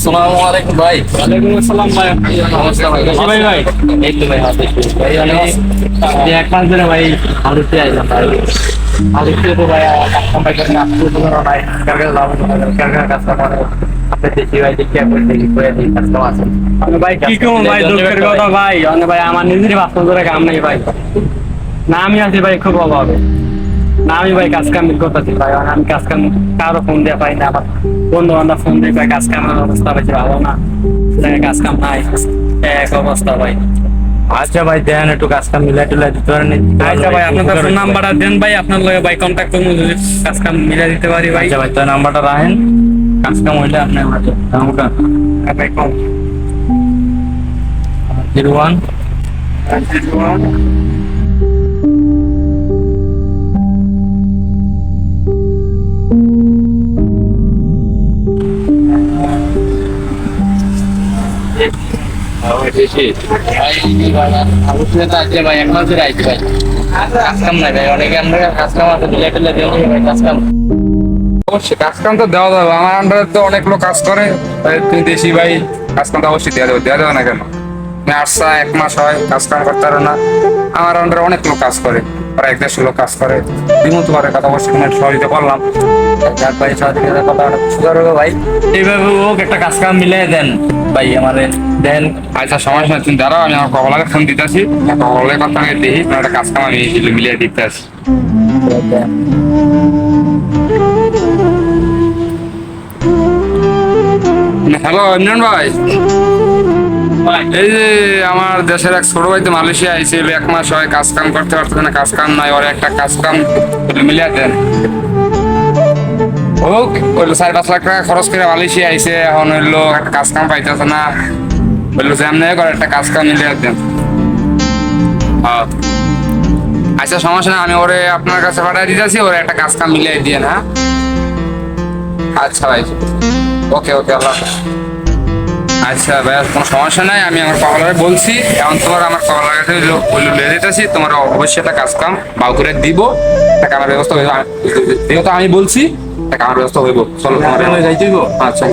আসসালামু আলাইকুম ভাই। ওয়ালাইকুম আসসালাম ভাই। নমস্কার ভাই। ভাই ভাই এই তো ভাই হাতে ভাই এই এক মাস ধরে ভাই আলুতে আইলাম ভাই। আলুতে তো ভাই কাস্টমার ভাই করে আসতে তো নাই কারকে লাভ কারকে কাস্টমার আপনি দেখি ভাই দেখি আপনি দেখি করে দিই কাস্টমার আছে ভাই কি কোন ভাই দুঃখের কথা ভাই অন্য ভাই আমার নিজেরই বাস্তব ধরে কাম নাই ভাই না আমি আছি ভাই খুব অভাবে না আমি ভাই কাজ কাম করতেছি ভাই আমি কাজ কাম কারো ফোন দিয়ে পাই না আমার বন্ধু বান্ধব ফোন দিয়ে ভাই কাজ কামের অবস্থা বেশি ভালো না কাজ কাম নাই এক অবস্থা ভাই। আচ্ছা ভাই দেন একটু কাজ কাম মিলাই টুলাই দিতে পারেন। আচ্ছা ভাই আপনার ফোন নাম্বারটা দেন ভাই আপনার লগে ভাই কন্টাক্ট করবো যদি কাজ কাম মিলাই দিতে পারি ভাই। আচ্ছা ভাই তো নাম্বারটা রাখেন, কাজ কাম হইলে আপনি আমাকে নাম্বারটা ভাই কম 01 ভাই এক মাস ধরে আইছি ভাই কাজ কাম নাই ভাই অনেকে আমরা কাজ কাম আছে মিলাই টুলাই দিয়ে ভাই কাজ কাম। অবশ্যই কাজ কাম তো দেওয়া যাবে, আমার আন্ডারে তো অনেক লোক কাজ করে, তাই তুমি দেশি ভাই কাজ কাম তো অবশ্যই দেওয়া যাবে না কেন? তুমি আসছা এক মাস হয় কাজ কাম করতে পারো না, আমার আন্ডারে অনেক লোক কাজ করে, প্রায় 150 লোক কাজ করে, দিমু তোমার কথা অবশ্যই তোমার সহযোগিতা করলাম। যাক ভাই সহযোগিতার কথা সুন্দর হবে ভাই, এইভাবে হোক একটা কাজ কাম মিলাই দেন ভাই আমারে দেন। আচ্ছা সমস্যা নেই, তুমি দাঁড়াও, আমি আমার কবলাকে ফোন দিতেছি, কবলের কথা আমি দেখি তোমার একটা কাজ কাম আমি মিলিয়ে দিতে আসি। হ্যালো ইমরান ভাই, এই যে আমার দেশের এক ছোট ভাই তো মালয়েশিয়া আইছিল, এক মাস হয় কাজ কাম করতে পারতেছে না, কাজ কাম নাই, ওর একটা কাজ কাম মিলিয়ে দেন। ও বললো 4-5 লাখ টাকা খরচ করে মালয়েশিয়া আইছে, এখন হইলো একটা কাজ কাম পাইতেছে না, বললো যে এমনি করে একটা কাজ কাম মিলিয়ে দেন। হ্যাঁ আচ্ছা সমস্যা নেই, আমি ওরে আপনার কাছে পাঠিয়ে দিতেছি, ওরে একটা কাজ কাম মিলিয়ে দিয়ে না। আচ্ছা ভাই ওকে ওকে আল্লাহ হাফেজ। আচ্ছা ভাই কোনো সমস্যা নাই, আমি আমার কমলারে বলছি, এখন তোমার আমার কমলার কাছে লিয়ে দিতেছি, তোমার অবশ্যই একটা কাজ কাম বাউ করে দিব, একটা কামের ব্যবস্থা হইব, যেহেতু আমি বলছি একটা কামের ব্যবস্থা হইব। চলো তোমার যাইতে হইব। আচ্ছা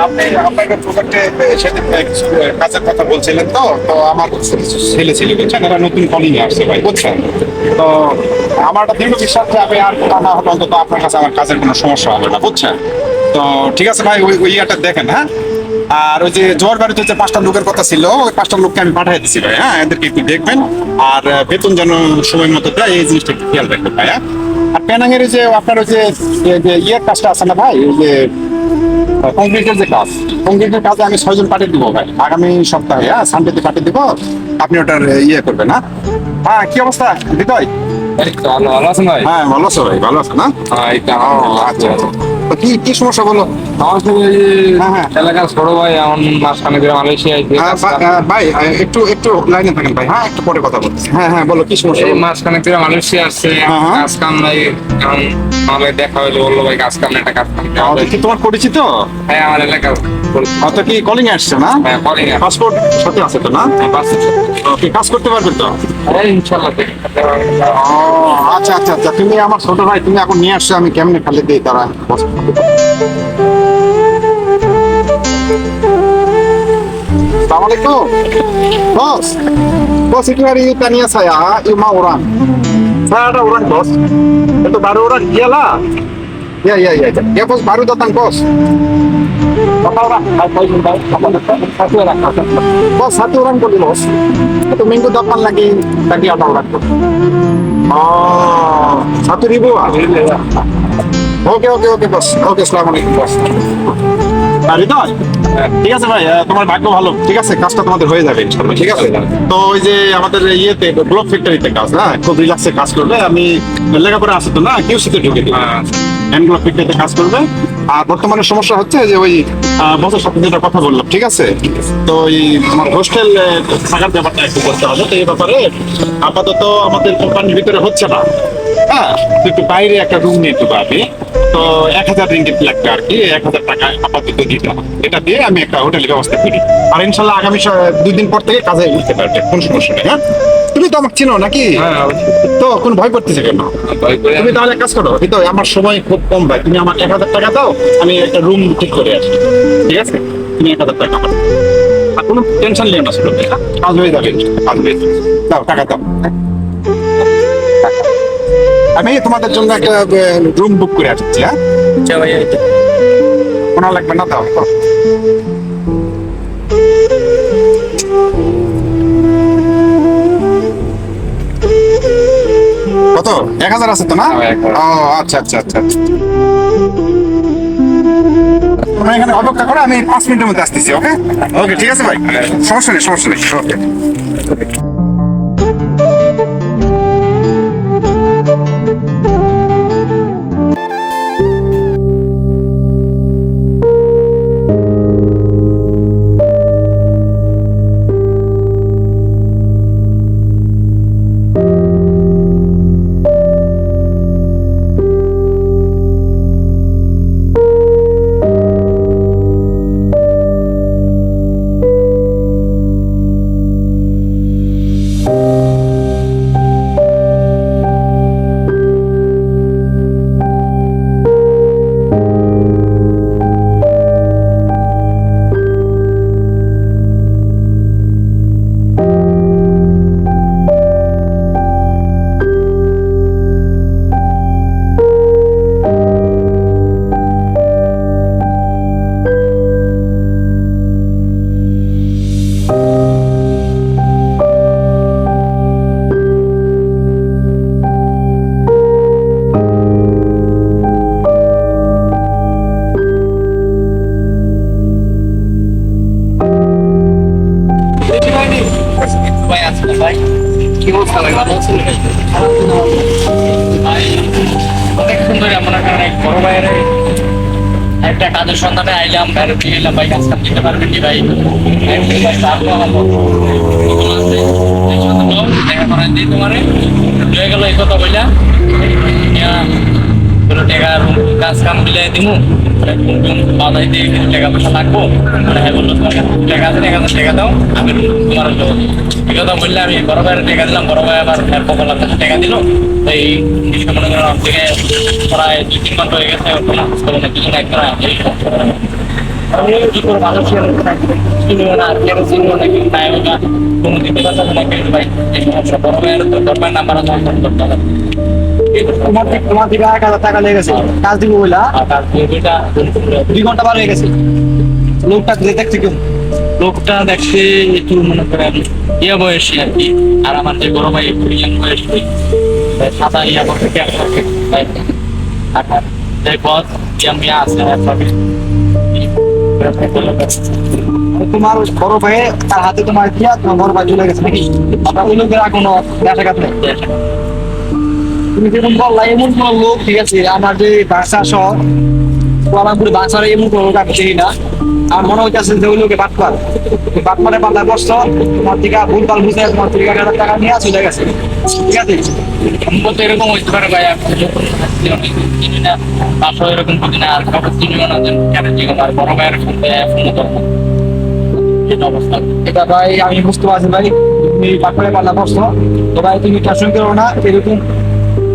আপনি আপনাকে প্রজেক্টে সেদিন কিছু কাজের কথা বলছিলেন, তো তো আমার ছেলে ছিল বুঝছেন, এরা নতুন কলিং আসছে ভাই বুঝছেন, তো আমার একটা দীর্ঘ বিশ্বাস যে আমি আর কোথাও না হলে অন্তত আপনার কাছে আমার কাজের কোনো সমস্যা হবে না বুঝছেন। তো ঠিক আছে ভাই, ওই ইয়াটা দেখেন। হ্যাঁ আর ওই যে জোয়ার বাড়িতে যে 5টা লোকের কথা ছিল, ওই 5টা লোককে আমি পাঠিয়ে দিচ্ছি ভাই। হ্যাঁ এদেরকে একটু দেখবেন, আর বেতন যেন সময় মতো দেয় এই জিনিসটা একটু খেয়াল রাখবেন ভাই। হ্যাঁ আর পেনাঙের যে আপনার ওই যে ইয়ের কাজটা আছে না ভাই, ওই যে কংক্রিটের যে কাজ, কংক্রিটের কাজে আমি 6 জন পাঠিয়ে দিব ভাই আগামী সপ্তাহে। হ্যাঁ সানডেতে পাঠিয়ে দিব, আপনি ওটার ইয়ে করবেন। হ্যাঁ কি অবস্থা হৃদয়? ভালো আছেন ভাই? হ্যাঁ ভালো আছো ভাই, ভালো আছো না? আচ্ছা আচ্ছা, তো কি সমস্যা বলো? হ্যাঁ এলাকার ছোট ভাই এমন মাসখানে ধরে মালয়েশিয়া আইছে, ভাই একটু লাইনে থাকেন ভাই। হ্যাঁ একটু পরে কথা বলছি। হ্যাঁ বলো কি সমস্যা? এই মাসখানে ধরে মালয়েশিয়া আসছে, কাজ কাম নাই, এখন আমাদের দেখা হইলো, বললো ভাই কাজ কাম নাই, একটা কাজ কাম কি তোমার পরিচিত? হ্যাঁ আমার এলাকার তো কি কলিং আসছে না? পাসপোর্ট সাথে আছে তো না? কি কাজ করতে পারবে তো? ইনশাল্লাহ। আচ্ছা আচ্ছা আচ্ছা, তুমি আমার ছোট ভাই, তুমি এখন নিয়ে আসছো, আমি কেমনে খালি দিই তারা। Assalamualaikum. Bos. Bos itu hari Tania saya, Ima orang. Saya ada orang bos. Itu baru orang, iyalah. Ya. Ya bos baru datang bos. Berapa orang? Satu orang. Bos satu orang boleh bos. Itu minggu depan lagi ada orang. Oh, 1.000 ah? Oke bos. Oke, assalamualaikum bos. হৃদয় ঠিক আছে ভাই, তোমার ভাগ্য ভালো, ঠিক আছে কাজটা তোমাদের হয়ে যাবে ইনশাআল্লাহ। ঠিক আছে, তো ওই যে আমাদের ইয়েতে ব্লক ফ্যাক্টরিতে কাজ, হ্যাঁ খুব রিল্যাক্সে কাজ করবে। আমি লেখাপড়া আছে তো না, কিউসিতে ঢুকে দিই, ব্লক ফ্যাক্টরিতে কাজ করবে। আর বর্তমানে সমস্যা হচ্ছে যে ওই বসের সাথে যেটা কথা বললাম, ঠিক আছে, তো ওই আমার হোস্টেল থাকার ব্যাপারটা একটু করতে হবে। তো এই ব্যাপারে আপাতত আমাদের কোম্পানির ভিতরে হচ্ছে না। হ্যাঁ একটু বাইরে একটা রুম নিয়ে একটু পাবি, তো 1000 রিঙ্গিট লাগবে আর কি, 1000 টাকা আপাতত দিতে হবে। এটা দিয়ে আমি একটা হোটেলের ব্যবস্থা করি, আর ইনশাল্লাহ আগামী 2 দিন পর থেকে কাজে উঠতে পারবে, কোনো সমস্যা নেই। হ্যাঁ, তুমি তো আমাকে চিনো নাকি? তো কোন ভয় করতেছে কেন? তুমি তাহলে এক কাজ করো, এই তো আমার সময় খুব কম ভাই, তুমি আমার 1000 টাকা দাও, আমি একটা রুম ঠিক করে আসি, ঠিক আছে? তুমি 1000 টাকা দাও, আর কোনো টেনশন নিও না, শুধু কাজ হয়ে যাবে, কাজ হয়ে যাবে। দাও টাকা দাও, আমি তোমাদের জন্য একটা রুম বুক করে আসছি। হ্যাঁ, আচ্ছা ভাই, কোনো লাগবে না, দাও। কত? 1000 আছে তো না? ও আচ্ছা আচ্ছা আচ্ছা আচ্ছা। তোমরা এখানে অপেক্ষা করো, আমি 5 মিনিটের মধ্যে আসতেছি। ওকে ওকে, ঠিক আছে ভাই, সমস্যা নেই সমস্যা নেই। ওকে। ভাই আসলে ভাই কি অবস্থা ভাই, ভালো আছেন ভাই? ভাই অনেক সুন্দর, এমন একটা অনেক বড় ভাইয়ের একটা কাজের সন্ধানে আইলাম, বাইরে দিয়ে এলাম ভাই, কাজ কাম দিতে পারবেন কি ভাই? ভাই তারপর আমার দেখা করাই দিই তোমারে, হয়ে গেল এই কথা বললা টাকা কাজ কাম মিলাই দিমু, বাজাই দিয়ে টাকা পয়সা লাগবো, হ্যাঁ বললো তোমার টাকা আছে, 1000 টাকা দাও, আমি তোমার এই কথা বললে আমি বড় ভাইয়ের টাকা দিলাম, বড় ভাই আবার 1.5 লাখ টাকা দিল। তো এই জিনিসটা মনে করেন থেকে প্রায় 2-3 ঘন্টা হয়ে গেছে, দুজন একবার আমি কি করে ভালো চিনিও না, কেন চিনিও না, কিন্তু নাই ওটা কোনো দিতে পারছে না, কিন্তু ভাই এই সমস্যা বড় ভাইয়ের দরবার নাম্বার আছে, করতে হবে। তোমার থেকে 1000 টাকা লেগে গেছে কাজ দিব বইলা, আর তার এটা 2 ঘন্টা বার হয়ে গেছে। লোকটা দেখতে কেমন? লোকটা দেখতে একটু মনে করেন ইয়া বয়সী আর কি, আর আমার যে বড় ভাই একটু ইয়াং বয়সী, সাদা ইয়া করতে কেমন আর যে বস ইয়ামি আছে তোমার বড় ভাই তার হাতে তোমার দিয়া তোমার বড় ভাই চলে গেছে নাকি? আপনার ওই লোকের আর কোনো দেখা নেই? তুমি যেরকম বললা এমন কোন লোক, ঠিক আছে, আমার যে বাসা সহ কোয়ালামপুরে বাসার এমন কোনো লোক আমি চিনি না। আর মনে হইতেছে যে ওই লোকে বাটপারে পাল্লা বসছো, তোমার থেকে ভুলভাল বুঝে তোমার থেকে 1000 টাকা নিয়ে চলে গেছে, ঠিক আছে? তো এরকম হইতে পারে ভাই, আমি চিনি না, বাসা এরকম বুঝি না, আর কাউকে চিনিও না, যে কেন জিগো আমার বড় ভাইয়ের ফোন করবো এটা অবস্থা। এটা ভাই আমি বুঝতে পারছি ভাই, তুমি বাটপারে পাল্লা বসছো, তো ভাই তুমি টেনশন করো না। এরকম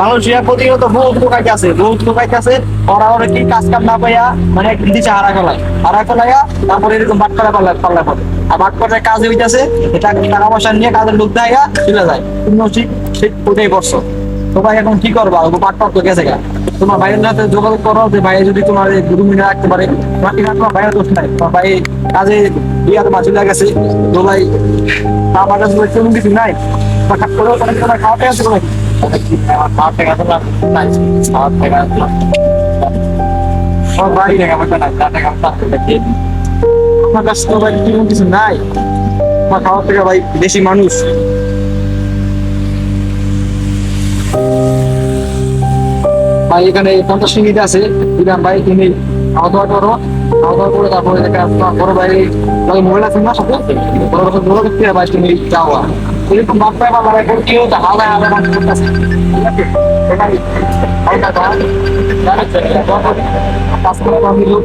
মানুষের প্রতিনিয়ত বহুত লোকাইতে আছে, ওরা কি কাজ কাম না পাইয়া মানে দিচ্ছে হারা ফেলাইয়া তারপরে এরকম বাটপাড়া পাল্লা পড়ে, আর বাটপাড়ার কাজ হইতেছে এটা টাকা পয়সা নিয়ে কাজের লোক দেয় চলে যায়, তুমি ঠিক ওটাই করছো। তো ভাই এখন কি করবা? বাটপাড় তো গেছে গা, তোমার ভাইয়ের সাথে যোগাযোগ করো যে ভাই যদি তোমার 2 মিনিট রাখতে পারে, তোমার ভাইয়ের দোষ নাই, তোমার ভাই কাজে বিয়া তোমার চলে গেছে। তো ভাই আমার কাছে তেমন কিছু নাই, তোমার খাওয়াতে আছে নাকি? আমার টাকা তো নাই, আমার টাকা আমার ভাই টাকা আমার কাছে তো ভাই তেমন কিছু নাই, আমার খাওয়ার থেকে ভাই বেশি মানুষ। ভাই এখানে 50 মিনিট আছে, দিলাম ভাই তুমি খাওয়া দাওয়া করো, করে তারপরে তোমার বড় ভাই মোবাইল আছে না সাথে, বড় ভাই তুমি যাওয়া এরকম বাচ্চা পালা ভাই কেউ তো হালা হালা মানুষ করতেছে ঠিক আছে এটাই হালকা কাজ কাজ করে মিলুক